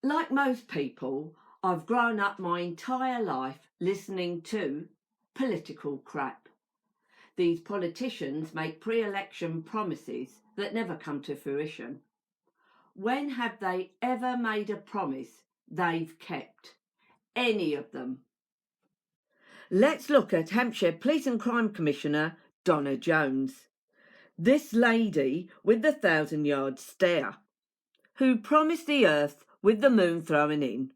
Like most people, I've grown up my entire life listening to political crap. These politicians make pre-election promises that never come to fruition. When have they ever made a promise they've kept? Any of them? Let's look at Hampshire Police and Crime Commissioner Donna Jones. This lady with the 1,000-yard stare, who promised the earth with the moon thrown in.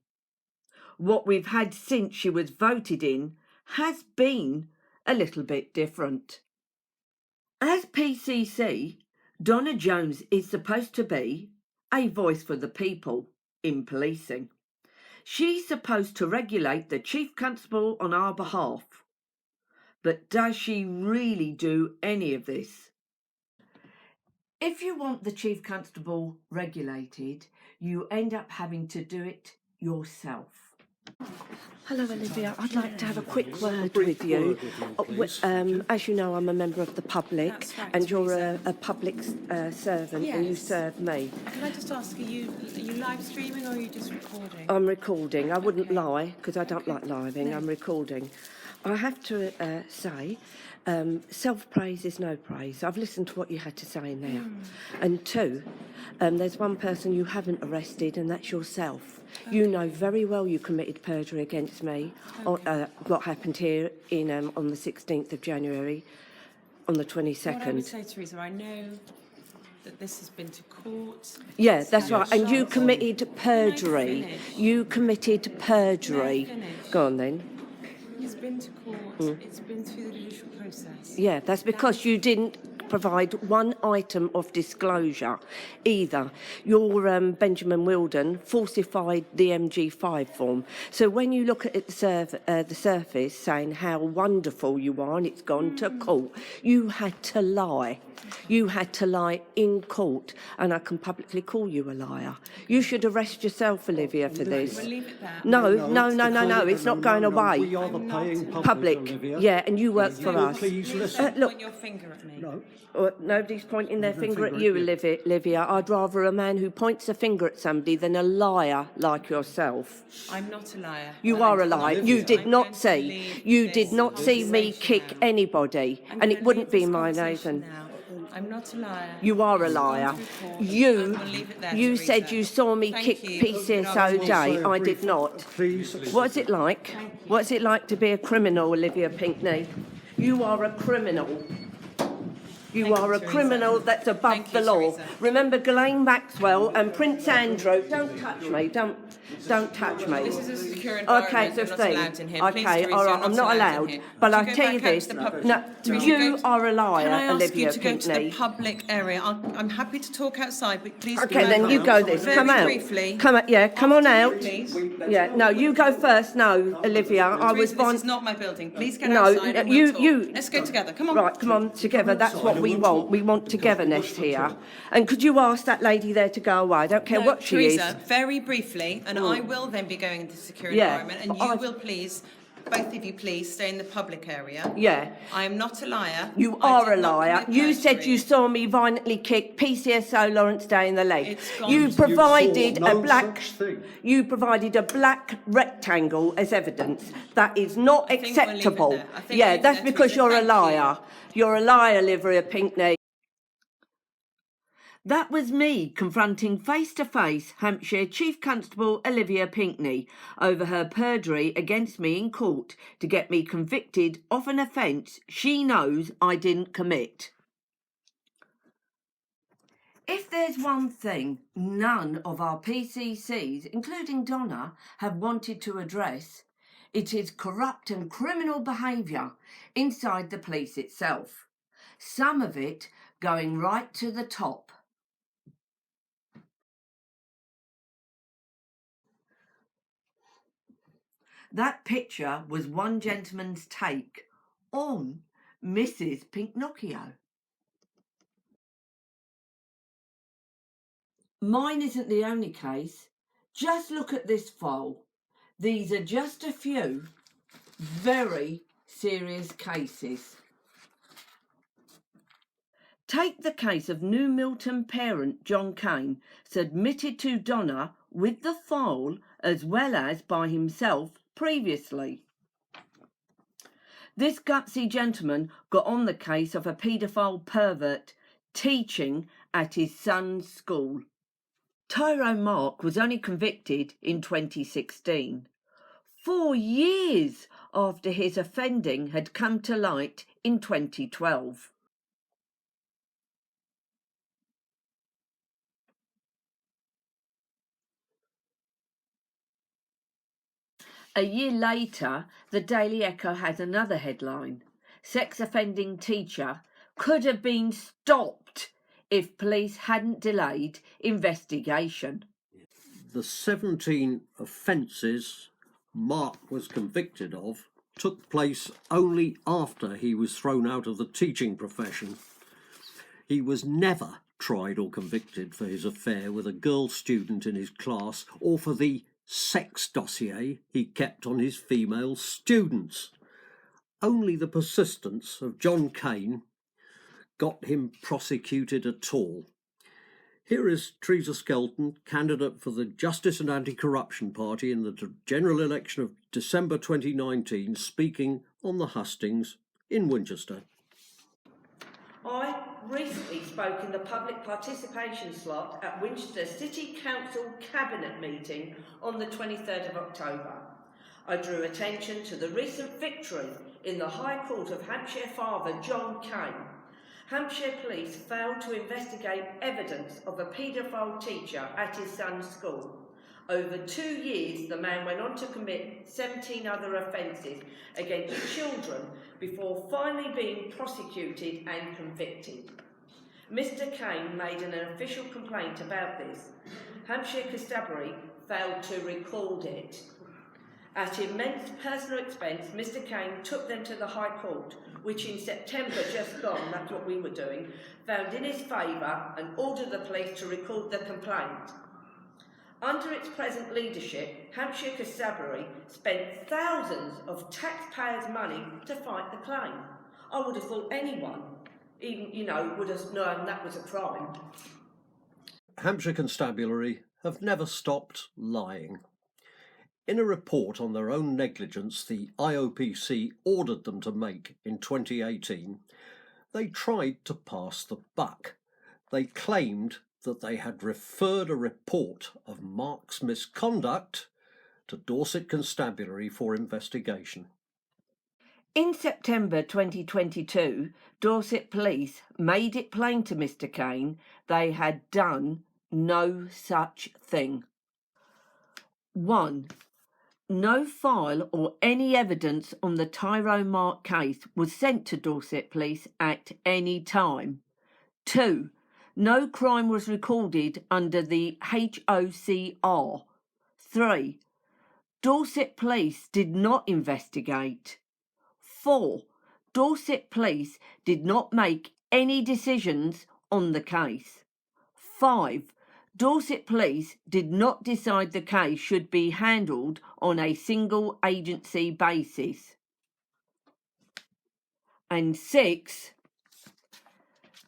What we've had since she was voted in has been a little bit different. As PCC, Donna Jones is supposed to be a voice for the people in policing. She's supposed to regulate the Chief Constable on our behalf. But does she really do any of this? If you want the Chief Constable regulated, you end up having to do it yourself. Hello, Olivia. I'd like to have a quick word with you. As you know, I'm a member of the public, right, and you're a public servant, and you Yes. serve me. Can I just ask, are you live streaming or are you just recording? I'm recording. I wouldn't Okay. lie, because I don't like lying. No. I'm recording. I have to say, self-praise is no praise. I've listened to what you had to say now. And two, there's one person you haven't arrested, and that's yourself. Okay. You know very well you committed perjury against me. Okay. What happened here in on the 16th of January, on the 22nd. What I would say, Teresa, I know that this has been to court. Yeah, that's right. And you Charles. committed perjury. finish? You committed perjury. May I finish? Go on then. It's been to court. It's been through the judicial process. Yeah, that's because you didn't provide one item of disclosure either. Your Benjamin Wilden falsified the MG5 form. So when you look at it, the surface saying how wonderful you are and it's gone to court, you had to lie. You had to lie in court, and I can publicly call you a liar. You should arrest yourself, Olivia, for this. We'll leave it there. No, it's not going away. We are the paying Public, Olivia. yeah, and you work for us. Please Please listen. don't look. point your finger at me. No. Nobody's pointing their finger at finger you, at you. Olivia. I'd rather a man who points a finger at somebody than a liar like yourself. I'm not a liar. You are a liar. You did not see. You did not see me kick anybody, and it wouldn't be my reason. I'm not a liar. You are a liar. You said you saw me Thank kick you. PCSO Day. I did not. Please. What's it like? What's it like to be a criminal, Olivia Pinckney? You are a criminal. You Thank are you, a Teresa. criminal that's above Thank the you, law. Teresa. Remember Ghislaine Maxwell and Prince Andrew. Don't touch me. Don't touch me. This is a secure environment. Okay, You're not 15. allowed in here. Please, Okay, Teresa, all you're right, I'm not in allowed. here. But Would I'll go tell back you out to this. the pub- No, Teresa, you go- are a liar, Can I ask Olivia you to go to Pinckney. the public area? I'm happy to talk outside, but please. Okay, then you go this. Very Come out. briefly. Come on After you, out. please. Yeah, no, you go first. No, Olivia, I was Teresa, this is not my building. Please get No, outside and we'll talk. you- Let's go together. Come on. Right, come on, together. That's what we want. We want togetherness here. And could you ask that lady there to go away? I don't care No, what she is. Teresa, very briefly, and I will then be going into the secure Yeah, environment, and but you I- will please, both of you please, stay in the public area. Yeah. I am not a liar. You I are a did not liar. commit You said perjury. you saw me violently kick PCSO Lawrence Day in the leg. It's gone. You You provided saw no a black. such thing. You provided a black rectangle as evidence. That is not think we'll leave it acceptable. there. I think we'll Yeah, leave it that's there, because Teresa. you're a Thank liar. you. You're a liar, Olivia Pinckney. That was me confronting face-to-face Hampshire Chief Constable Olivia Pinckney over her perjury against me in court to get me convicted of an offence she knows I didn't commit. If there's one thing none of our PCCs, including Donna, have wanted to address, it is corrupt and criminal behaviour inside the police itself. Some of it going right to the top. That picture was one gentleman's take on Mrs. Pinocchio. Mine isn't the only case. Just look at this file. These are just a few very serious cases. Take the case of New Milton parent John Kane, submitted to Donna with the file as well as by himself previously. This gutsy gentleman got on the case of a paedophile pervert teaching at his son's school. Tyrone Mark was only convicted in 2016, 4 years after his offending had come to light in 2012. A year later, the Daily Echo has another headline: sex offending teacher could have been stopped if police hadn't delayed investigation. The 17 offences Mark was convicted of took place only after he was thrown out of the teaching profession. He was never tried or convicted for his affair with a girl student in his class or for the sex dossier he kept on his female students. Only the persistence of John Cain got him prosecuted at all. Here is Teresa Skelton, candidate for the Justice and Anti-Corruption Party in the general election of December 2019, speaking on the hustings in Winchester. I recently spoke in the public participation slot at Winchester City Council Cabinet meeting on the 23rd of October. I drew attention to the recent victory in the High Court of Hampshire father John Cain. Hampshire police failed to investigate evidence of a paedophile teacher at his son's school. Over 2 years, the man went on to commit 17 other offences against children before finally being prosecuted and convicted. Mr. Cain made an official complaint about this. Hampshire Constabulary failed to record it. At immense personal expense, Mr. Cain took them to the High Court, which in September just gone, that's what we were doing, found in his favour and ordered the police to record the complaint. Under its present leadership, Hampshire Constabulary spent thousands of taxpayers' money to fight the claim. I would have thought anyone, even, would have known that was a crime. Hampshire Constabulary have never stopped lying. In a report on their own negligence the IOPC ordered them to make in 2018, they tried to pass the buck. They claimed that they had referred a report of Mark's misconduct to Dorset Constabulary for investigation. In September 2022, Dorset Police made it plain to Mr. Cain they had done no such thing. 1. No file or any evidence on the Tyrone Mark case was sent to Dorset Police at any time. 2. No crime was recorded under the HOCR. 3. Dorset Police did not investigate. 4. Dorset Police did not make any decisions on the case. 5. Dorset Police did not decide the case should be handled on a single agency basis. And 6.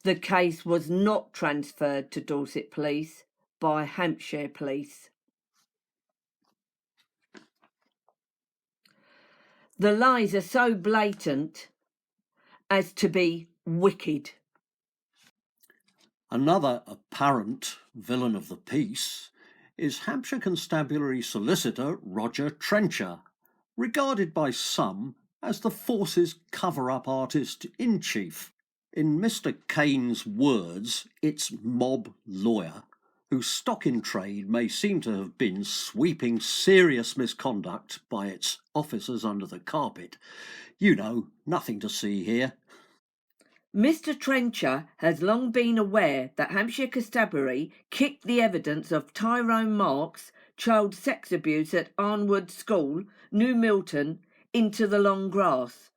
The case was not transferred to Dorset Police by Hampshire Police. The lies are so blatant as to be wicked. Another apparent villain of the piece is Hampshire Constabulary solicitor Roger Trencher, regarded by some as the force's cover-up artist-in-chief. In Mr. Cain's words, it's mob lawyer, whose stock in trade may seem to have been sweeping serious misconduct by its officers under the carpet. Nothing to see here. Mr. Trencher has long been aware that Hampshire Constabulary kicked the evidence of Tyrone Mark's child sex abuse at Arnwood School, New Milton, into the long grass,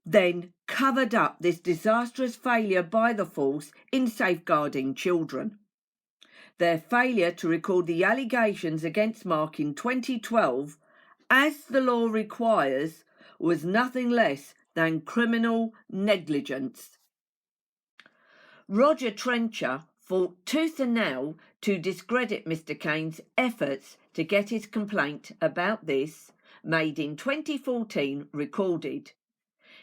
then covered up this disastrous failure by the force in safeguarding children. Their failure to record the allegations against Mark in 2012, as the law requires, was nothing less than criminal negligence. Roger Trencher fought tooth and nail to discredit Mr. Kane's efforts to get his complaint about this, made in 2014, recorded.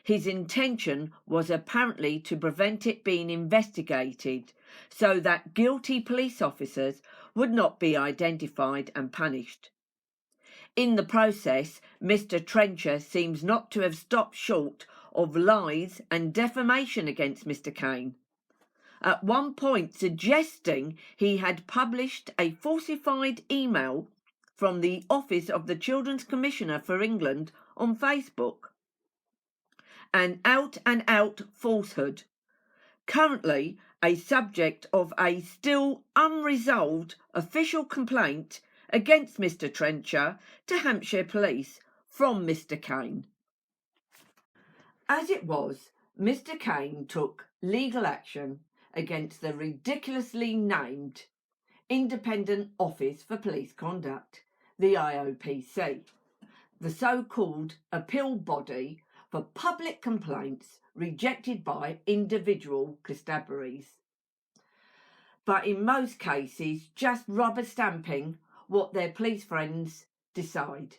His intention was apparently to prevent it being investigated so that guilty police officers would not be identified and punished. In the process, Mr. Trencher seems not to have stopped short of lies and defamation against Mr. Kane, at one point suggesting he had published a falsified email from the Office of the Children's Commissioner for England on Facebook. An out-and-out falsehood, currently a subject of a still unresolved official complaint against Mr. Trencher to Hampshire Police from Mr. Kane. As it was, Mr. Kane took legal action against the ridiculously named Independent Office for Police Conduct, the IOPC, the so-called appeal body for public complaints rejected by individual constabularies, but in most cases just rubber stamping what their police friends decide.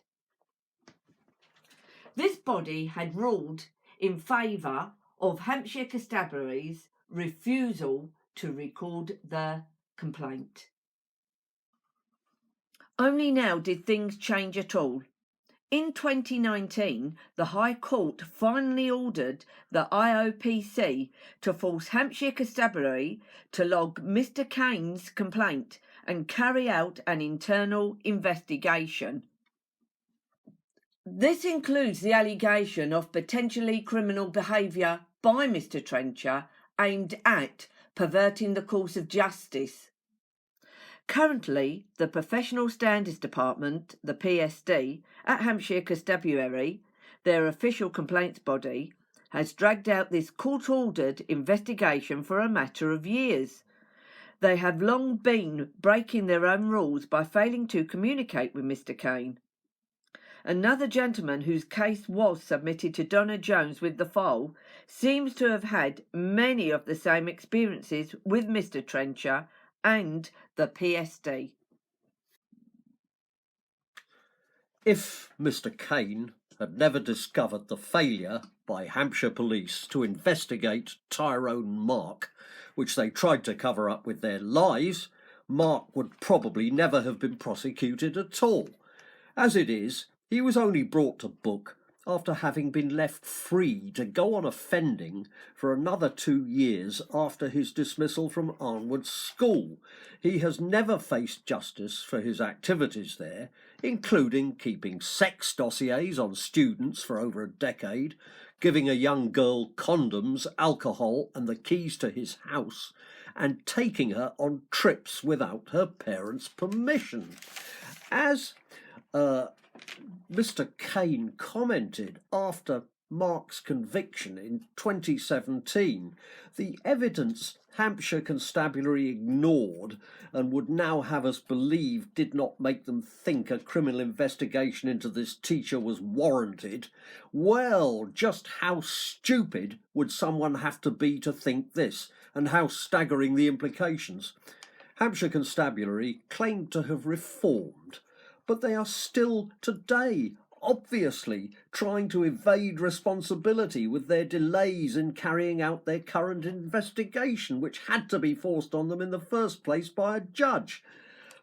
This body had ruled in favour of Hampshire Constabulary's refusal to record the complaint. Only now did things change at all. In 2019, the High Court finally ordered the IOPC to force Hampshire Constabulary to log Mr. Kane's complaint and carry out an internal investigation. This includes the allegation of potentially criminal behaviour by Mr. Trencher aimed at perverting the course of justice. Currently, the Professional Standards Department, the PSD, at Hampshire Constabulary, their official complaints body, has dragged out this court-ordered investigation for a matter of years. They have long been breaking their own rules by failing to communicate with Mr. Kane. Another gentleman whose case was submitted to Donna Jones with the file seems to have had many of the same experiences with Mr. Trencher and the PSD. If Mr. Kane had never discovered the failure by Hampshire Police to investigate Tyrone Mark, which they tried to cover up with their lies, Mark would probably never have been prosecuted at all. As it is, he was only brought to book after having been left free to go on offending for another 2 years after his dismissal from Arnwood School. He has never faced justice for his activities there, including keeping sex dossiers on students for over a decade, giving a young girl condoms, alcohol and the keys to his house, and taking her on trips without her parents' permission. As Mr. Kane commented after Mark's conviction in 2017, the evidence Hampshire Constabulary ignored and would now have us believe did not make them think a criminal investigation into this teacher was warranted. Well, just how stupid would someone have to be to think this, and how staggering the implications? Hampshire Constabulary claimed to have reformed, but they are still today obviously trying to evade responsibility with their delays in carrying out their current investigation, which had to be forced on them in the first place by a judge.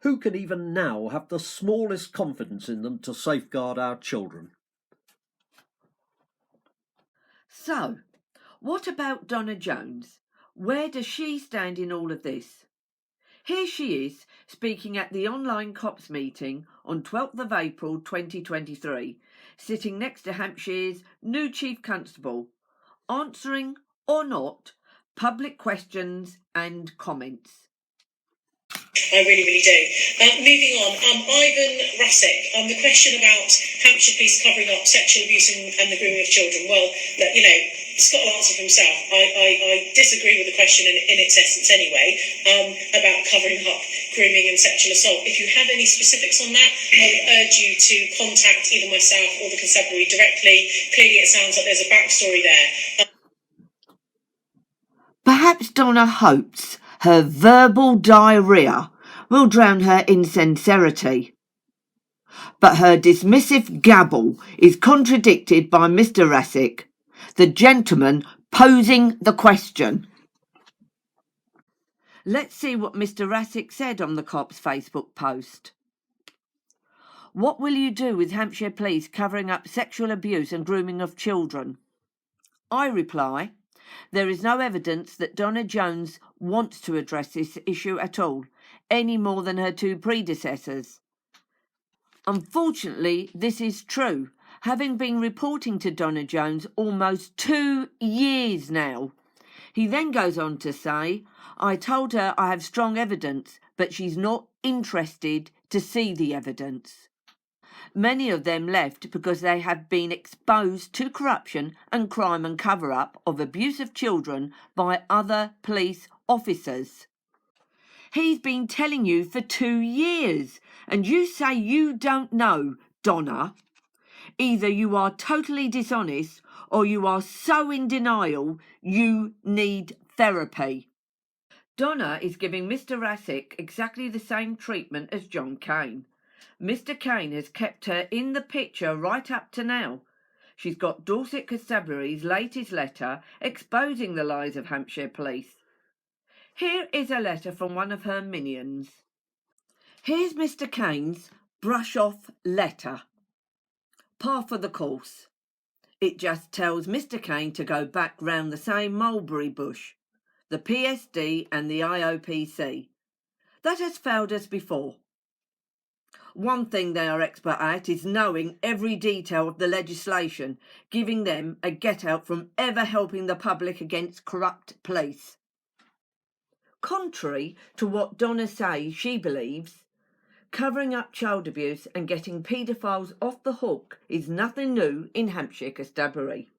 Who can even now have the smallest confidence in them to safeguard our children? So, what about Donna Jones? Where does she stand in all of this? Here she is, speaking at the online COPS meeting on 12th of April 2023, sitting next to Hampshire's new Chief Constable, answering, or not, public questions and comments. I really do. Moving on, Ivan Rasick, the question about Hampshire Police covering up sexual abuse and the grooming of children. Well, look, Scott will answer for himself. I disagree with the question in its essence anyway, about covering up grooming and sexual assault. If you have any specifics on that, I would urge you to contact either myself or the Constabulary directly. Clearly it sounds like there's a backstory there. Perhaps Donna hopes Her verbal diarrhea will drown her insincerity. But her dismissive gabble is contradicted by Mr. Rasick, the gentleman posing the question. Let's see what Mr. Rasick said on the cop's Facebook post. What will you do with Hampshire Police covering up sexual abuse and grooming of children? I reply, there is no evidence that Donna Jones wants to address this issue at all, any more than her two predecessors. Unfortunately, this is true, having been reporting to Donna Jones almost 2 years now. He then goes on to say, I told her I have strong evidence, but she's not interested to see the evidence. Many of them left because they have been exposed to corruption and crime and cover-up of abuse of children by other police officers. He's been telling you for 2 years, and you say you don't know, Donna. Either you are totally dishonest or you are so in denial you need therapy. Donna is giving Mr. Rasick exactly the same treatment as John Cain. Mr. Cain has kept her in the picture right up to now. She's got Dorset Constabulary's latest letter exposing the lies of Hampshire Police. Here is a letter from one of her minions. Here's Mr. Cain's brush-off letter. Par for the course. It just tells Mr. Cain to go back round the same mulberry bush, the PSD and the IOPC. That has failed us before. One thing they are expert at is knowing every detail of the legislation, giving them a get-out from ever helping the public against corrupt police. Contrary to what Donna says she believes, covering up child abuse and getting paedophiles off the hook is nothing new in Hampshire Constabulary.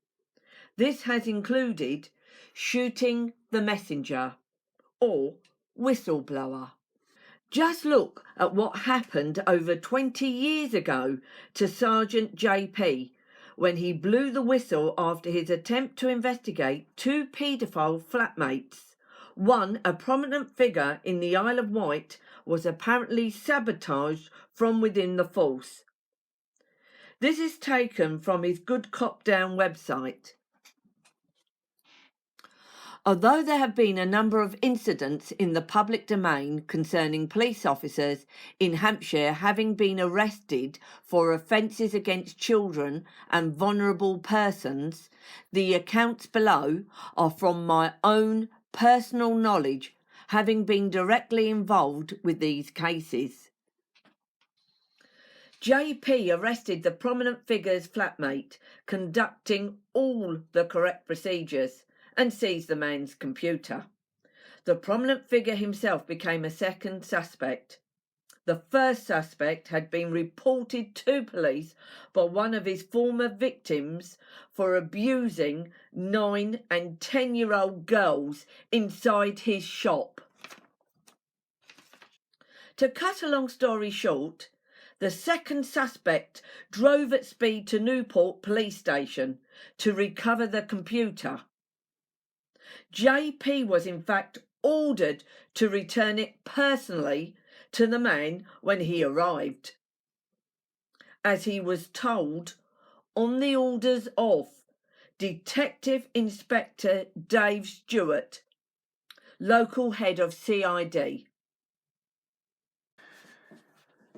This has included shooting the messenger or whistleblower. Just look at what happened over 20 years ago to Sergeant JP when he blew the whistle after his attempt to investigate 2 paedophile flatmates. One, a prominent figure in the Isle of Wight, was apparently sabotaged from within the force. This is taken from his Good Cop Down website. Although there have been a number of incidents in the public domain concerning police officers in Hampshire having been arrested for offences against children and vulnerable persons, the accounts below are from my own personal knowledge, having been directly involved with these cases. JP arrested the prominent figure's flatmate, conducting all the correct procedures, and seized the man's computer. The prominent figure himself became a second suspect. The first suspect had been reported to police by one of his former victims for abusing 9 and 10-year-old girls inside his shop. To cut a long story short, the second suspect drove at speed to Newport Police Station to recover the computer. JP was in fact ordered to return it personally to the man when he arrived, as he was told on the orders of Detective Inspector Dave Stewart, local head of CID.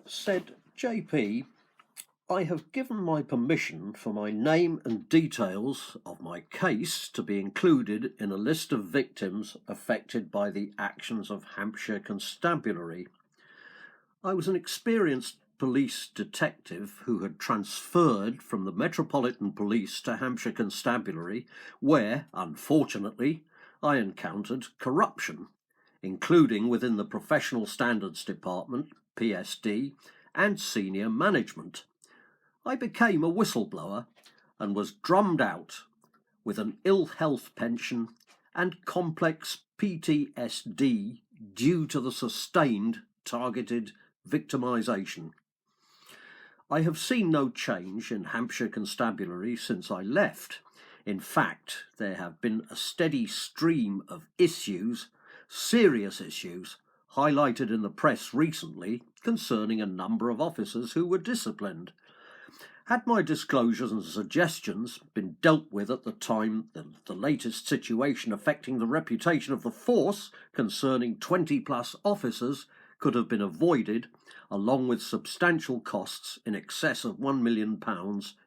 Said JP, I have given my permission for my name and details of my case to be included in a list of victims affected by the actions of Hampshire Constabulary. I was an experienced police detective who had transferred from the Metropolitan Police to Hampshire Constabulary, where, unfortunately, I encountered corruption, including within the Professional Standards Department, PSD, and senior management. I became a whistleblower and was drummed out with an ill health pension and complex PTSD due to the sustained targeted victimisation. I have seen no change in Hampshire Constabulary since I left. In fact, there have been a steady stream of issues serious issues highlighted in the press recently concerning a number of officers who were disciplined. Had my disclosures and suggestions been dealt with at the time, the latest situation affecting the reputation of the force concerning 20+ officers could have been avoided, along with substantial costs in excess of £1 million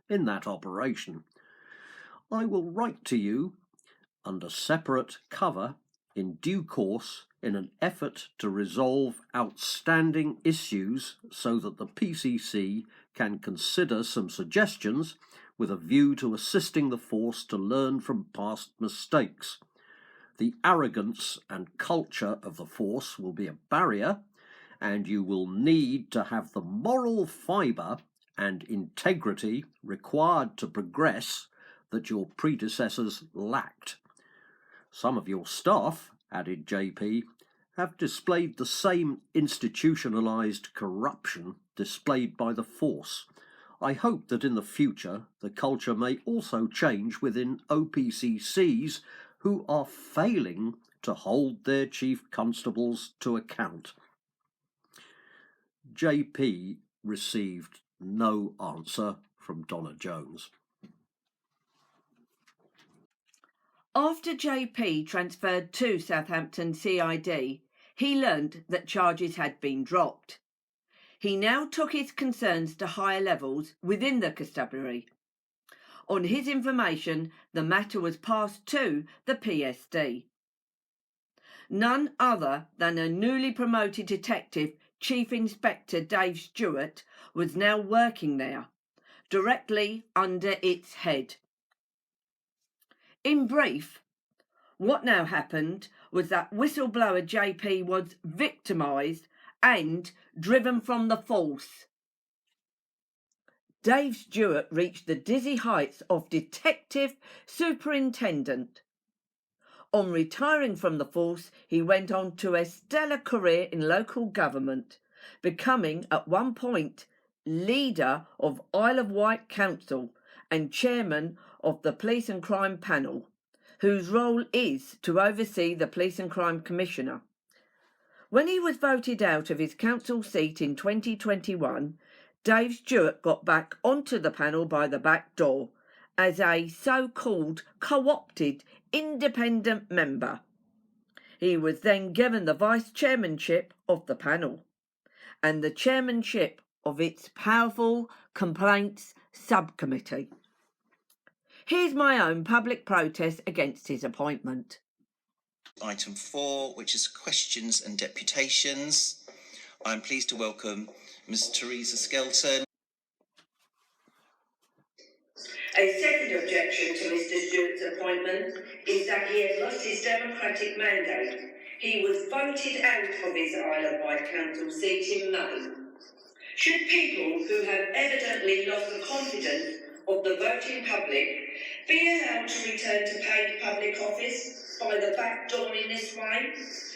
in that operation. I will write to you under separate cover in due course in an effort to resolve outstanding issues so that the PCC can consider some suggestions with a view to assisting the force to learn from past mistakes. The arrogance and culture of the force will be a barrier, and you will need to have the moral fibre and integrity required to progress that your predecessors lacked. Some of your staff, added JP, have displayed the same institutionalised corruption displayed by the force. I hope that in the future the culture may also change within OPCCs who are failing to hold their chief constables to account. JP received no answer from Donna Jones. After JP transferred to Southampton CID, he learned that charges had been dropped. He now took his concerns to higher levels within the Constabulary. On his information, the matter was passed to the PSD. None other than a newly promoted detective, Chief Inspector Dave Stewart, was now working there, directly under its head. In brief, what now happened was that whistleblower JP was victimised and driven from the force. Dave Stewart reached the dizzy heights of detective superintendent. On retiring from the force, he went on to a stellar career in local government, becoming at one point leader of Isle of Wight Council and chairman of the Police and Crime Panel, whose role is to oversee the Police and Crime Commissioner. When he was voted out of his council seat in 2021, Dave Stewart got back onto the panel by the back door as a so-called co-opted independent member. He was then given the vice-chairmanship of the panel and the chairmanship of its powerful complaints subcommittee. Here's my own public protest against his appointment. Item 4, which is questions and deputations. I'm pleased to welcome Ms. Teresa Skelton. A second objection to Mr. Stewart's appointment is that he has lost his democratic mandate. He was voted out of his Isle of Wight Council seat in May. Should people who have evidently lost the confidence of the voting public be allowed to return to paid public office by the back door in this way?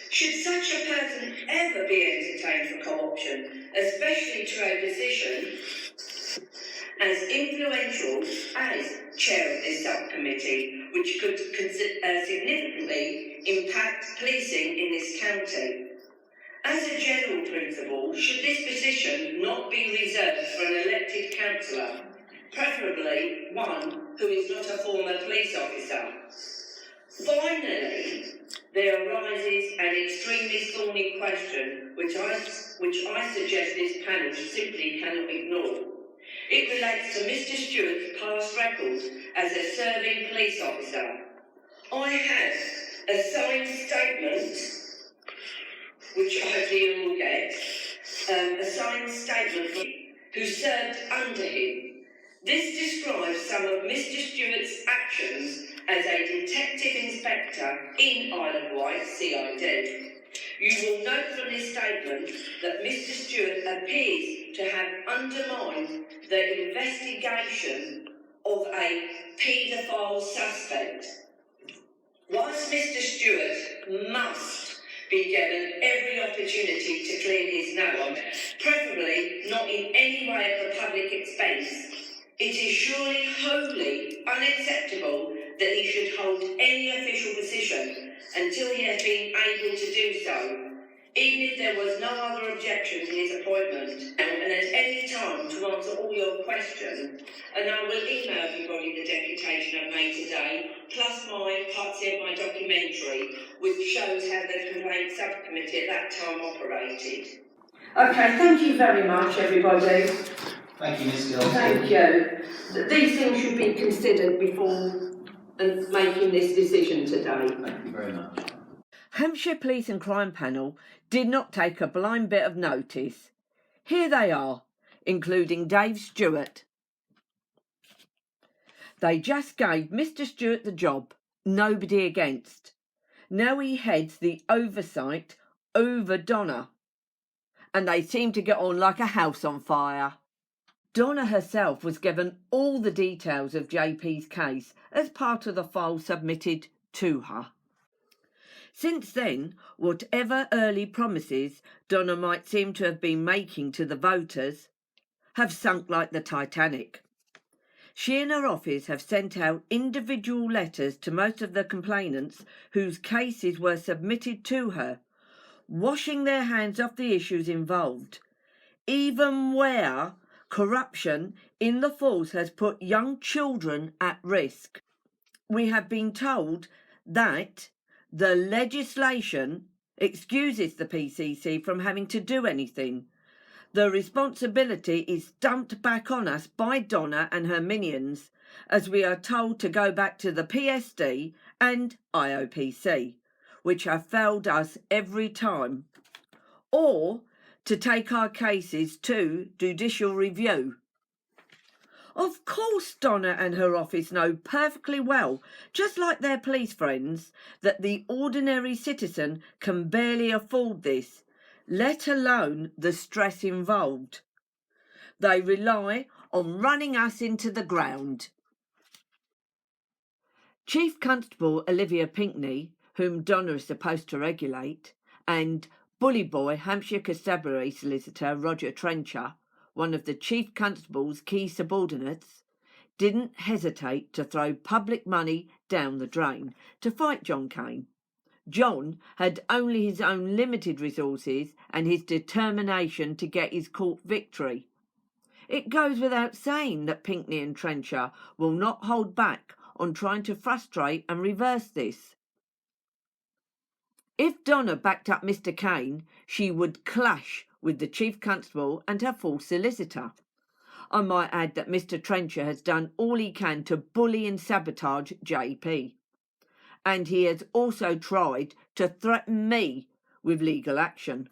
Should such a person ever be entertained for co-option, especially to a position as influential as chair of this subcommittee, which could significantly impact policing in this county? As a general principle, should this position not be reserved for an elected councillor, preferably one who is not a former police officer? Finally, there arises an extremely thorny question which I suggest this panel simply cannot ignore. It relates to Mr. Stewart's past record as a serving police officer. I have a signed statement, which hopefully you will get, a signed statement from who served under him. This describes some of Mr. Stewart's actions as a detective inspector in Isle of Wight CID. You will note from this statement that Mr. Stewart appears to have undermined the investigation of a paedophile suspect. Whilst Mr. Stewart must be given every opportunity to clear his name, preferably not in any way at the public expense, it is surely wholly unacceptable that he should hold any official position until he has been able to do so, even if there was no other objection to his appointment, and at any time to answer all your questions. And I will email everybody the deputation I've made today, plus my parts of my documentary, which shows how the complaint subcommittee at that time operated. Okay, thank you very much, everybody. Thank you, Ms Gill. Thank you. These things should be considered before making this decision today. Thank you very much. Hampshire Police and Crime Panel did not take a blind bit of notice. Here they are, including Dave Stewart. They just gave Mr. Stewart the job, nobody against. Now he heads the oversight over Donna, and they seem to get on like a house on fire. Donna herself was given all the details of JP's case as part of the file submitted to her. Since then, whatever early promises Donna might seem to have been making to the voters have sunk like the Titanic. She and her office have sent out individual letters to most of the complainants whose cases were submitted to her, washing their hands off the issues involved, even where corruption in the force has put young children at risk. We have been told that the legislation excuses the PCC from having to do anything. The responsibility is dumped back on us by Donna and her minions, as we are told to go back to the PSD and IOPC, which have failed us every time, or to take our cases to judicial review. Of course Donna and her office know perfectly well, just like their police friends, that the ordinary citizen can barely afford this, let alone the stress involved. They rely on running us into the ground. Chief Constable Olivia Pinkney, whom Donna is supposed to regulate, and Bully Boy Hampshire Constabulary Solicitor Roger Trencher, one of the Chief Constable's key subordinates, didn't hesitate to throw public money down the drain to fight John Cain. John had only his own limited resources and his determination to get his court victory. It goes without saying that Pinkney and Trencher will not hold back on trying to frustrate and reverse this. If Donna backed up Mr. Cain, she would clash with the Chief Constable and her full solicitor. I might add that Mr. Trencher has done all he can to bully and sabotage JP. And he has also tried to threaten me with legal action.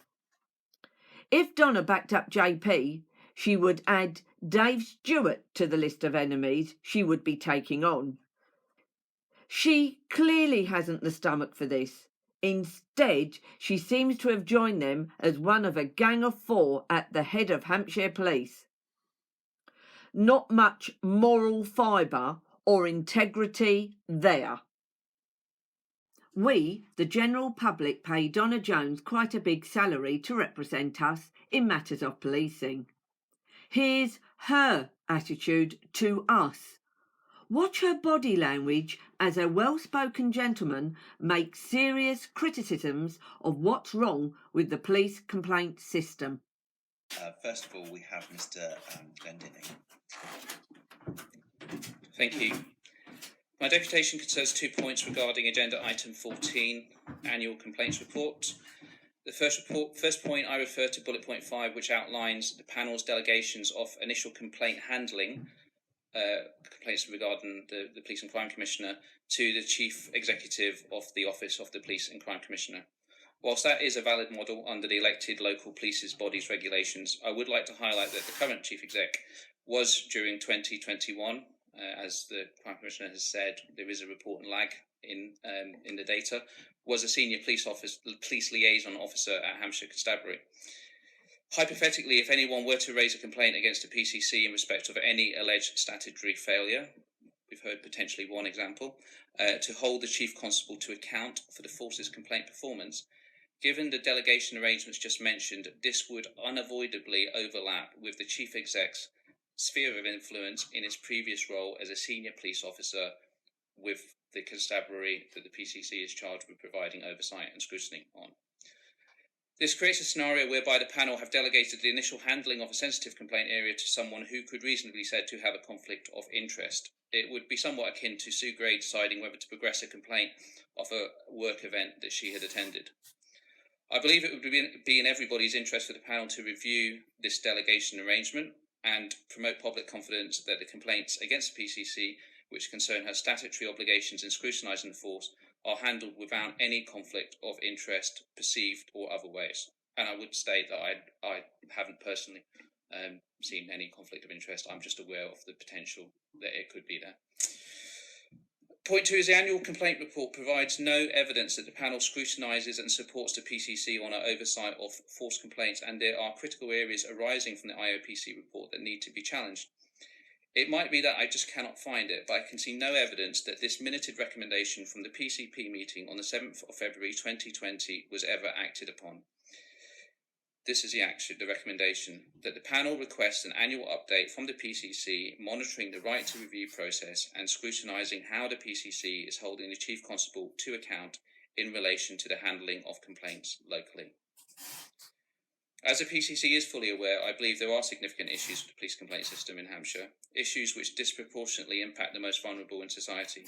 If Donna backed up JP, she would add Dave Stewart to the list of enemies she would be taking on. She clearly hasn't the stomach for this. Instead, she seems to have joined them as one of a gang of four at the head of Hampshire Police. Not much moral fibre or integrity there. We, the general public, pay Donna Jones quite a big salary to represent us in matters of policing. Here's her attitude to us. Watch her body language as a well-spoken gentleman makes serious criticisms of what's wrong with the police complaint system. First of all, we have Mr. Glendinning. Thank you. My deputation concerns 2 points regarding agenda item 14, annual complaints report. The first point I refer to bullet point 5, which outlines the panel's delegations of initial complaint handling, complaints regarding the Police and Crime Commissioner, to the Chief Executive of the Office of the Police and Crime Commissioner. Whilst that is a valid model under the elected local police bodies regulations, I would like to highlight that the current Chief Exec was during 2021. As the Crime Commissioner has said, there is a report and lag in the data, was a senior police liaison officer at Hampshire Constabulary. Hypothetically, if anyone were to raise a complaint against a PCC in respect of any alleged statutory failure, we've heard potentially one example, to hold the Chief Constable to account for the force's complaint performance. Given the delegation arrangements just mentioned, this would unavoidably overlap with the Chief Exec's sphere of influence in his previous role as a senior police officer with the constabulary that the PCC is charged with providing oversight and scrutiny on. This creates a scenario whereby the panel have delegated the initial handling of a sensitive complaint area to someone who could reasonably be said to have a conflict of interest. It would be somewhat akin to Sue Gray deciding whether to progress a complaint of a work event that she had attended. I believe it would be in everybody's interest for the panel to review this delegation arrangement and promote public confidence that the complaints against the PCC, which concern her statutory obligations in scrutinising the force, are handled without any conflict of interest, perceived or otherwise. And I would state that I haven't personally seen any conflict of interest. I'm just aware of the potential that it could be there. Point 2 is the annual complaint report provides no evidence that the panel scrutinises and supports the PCC on our oversight of force complaints, and there are critical areas arising from the IOPC report that need to be challenged. It might be that I just cannot find it, but I can see no evidence that this minuted recommendation from the PCP meeting on the 7th of February 2020 was ever acted upon. This is the recommendation, that the panel requests an annual update from the PCC monitoring the right to review process and scrutinising how the PCC is holding the Chief Constable to account in relation to the handling of complaints locally. As the PCC is fully aware, I believe there are significant issues with the police complaint system in Hampshire, issues which disproportionately impact the most vulnerable in society.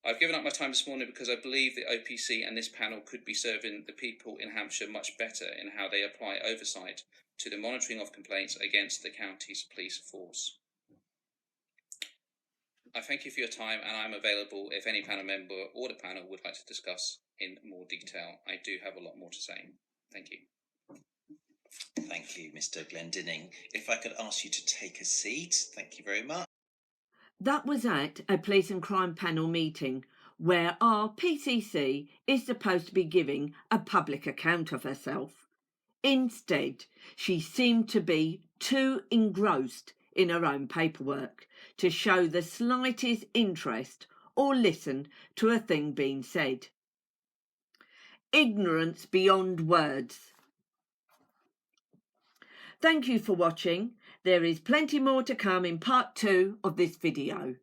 I've given up my time this morning because I believe the OPC and this panel could be serving the people in Hampshire much better in how they apply oversight to the monitoring of complaints against the county's police force. I thank you for your time, and I'm available if any panel member or the panel would like to discuss in more detail. I do have a lot more to say. Thank you. Thank you, Mr. Glendinning. If I could ask you to take a seat. Thank you very much. That was at a police and crime panel meeting where our PCC is supposed to be giving a public account of herself. Instead, she seemed to be too engrossed in her own paperwork to show the slightest interest or listen to a thing being said. Ignorance beyond words. Thank you for watching. There is plenty more to come in part 2 of this video.